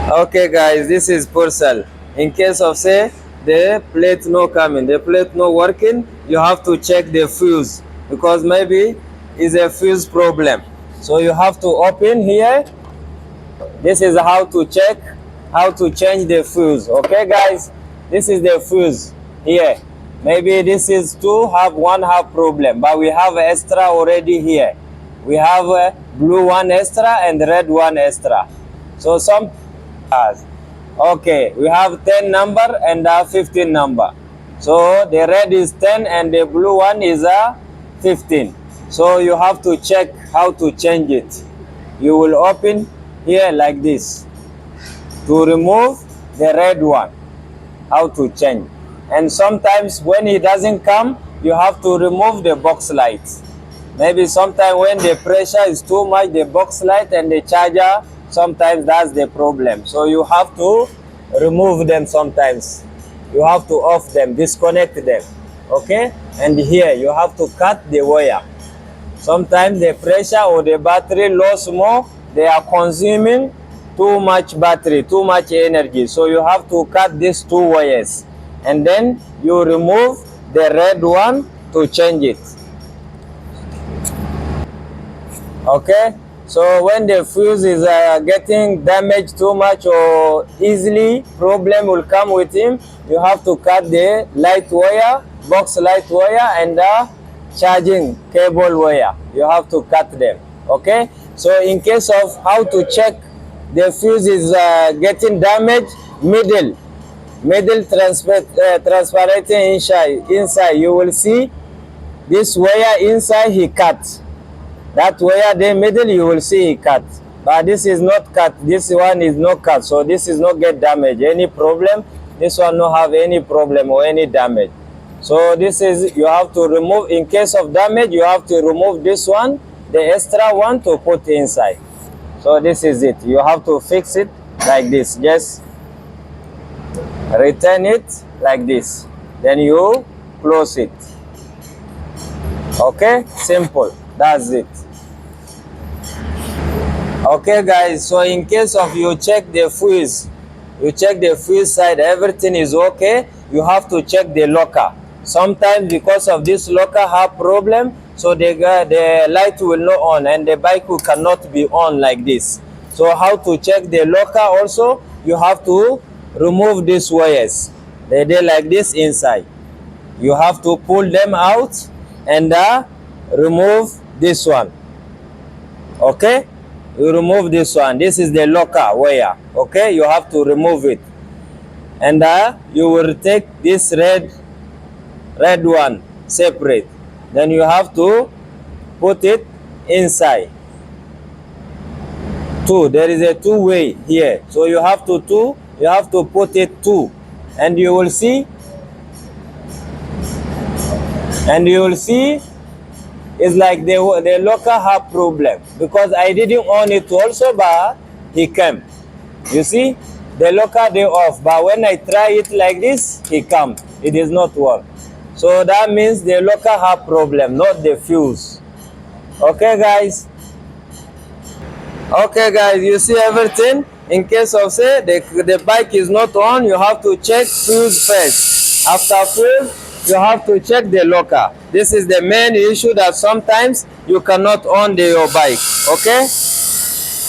Okay guys, this is Pulsar. In case of say the plate no coming, the plate no working, you have to check the fuse because maybe it's a fuse problem. So you have to open here. This is how to check, how to change the fuse. Okay guys, this is the fuse here. Maybe this is two have one have problem, but we have extra already here. We have a blue one extra and red one extra. So some okay, we have 10 number and a 15 number. So the red is 10 and the blue one is a 15. So you have to check how to change it. You will open here like this to remove the red one. How to change. And sometimes when it doesn't come, you have to remove the box light. Maybe sometimes when the pressure is too much, the box light and the charger, sometimes that's the problem. So you have to remove them sometimes. You have to off them, disconnect them. Okay? And here you have to cut the wire. Sometimes the pressure or the battery loss more, they are consuming too much battery, too much energy. So you have to cut these two wires. And then you remove the red one to change it. Okay, so when the fuse is getting damaged too much or easily, problem will come with him. You have to cut the light wire, box light wire, and the charging cable wire. You have to cut them. Okay, so in case of how to check the fuse is getting damaged, middle transparenting inside, you will see this wire inside he cut. That wire the middle you will see he cut, but this is not cut. This one is not cut, so this is not get damage. Any problem? This one not have any problem or any damage. So this is you have to remove. In case of damage, you have to remove this one, the extra one, to put inside. So this is it. You have to fix it like this. Just return it like this. Then you close it. Okay, simple. That's it. Okay guys, so in case of you check the fuse, you check the fuse side, everything is okay, you have to check the locker. Sometimes because of this locker have problem, so the light will not on and the bike cannot be on like this. So how to check the locker also, you have to remove these wires. They're like this inside. You have to pull them out and remove this one. Okay, you remove this one. This is the locker wire. Okay, you have to remove it, and you will take this red one separate. Then you have to put it inside. There is a two-way here, so you have to put it two, and you will see it's like the locker have problem because I didn't on it also, but he came. You see, the locker they off, but when I try it like this, he come. It is not work. So that means the locker have problem, not the fuse. Okay, guys. Okay, guys. You see everything. In case of say the bike is not on, you have to check fuse first. After fuse, you have to check the locker. This is the main issue that sometimes you cannot on your bike. Okay.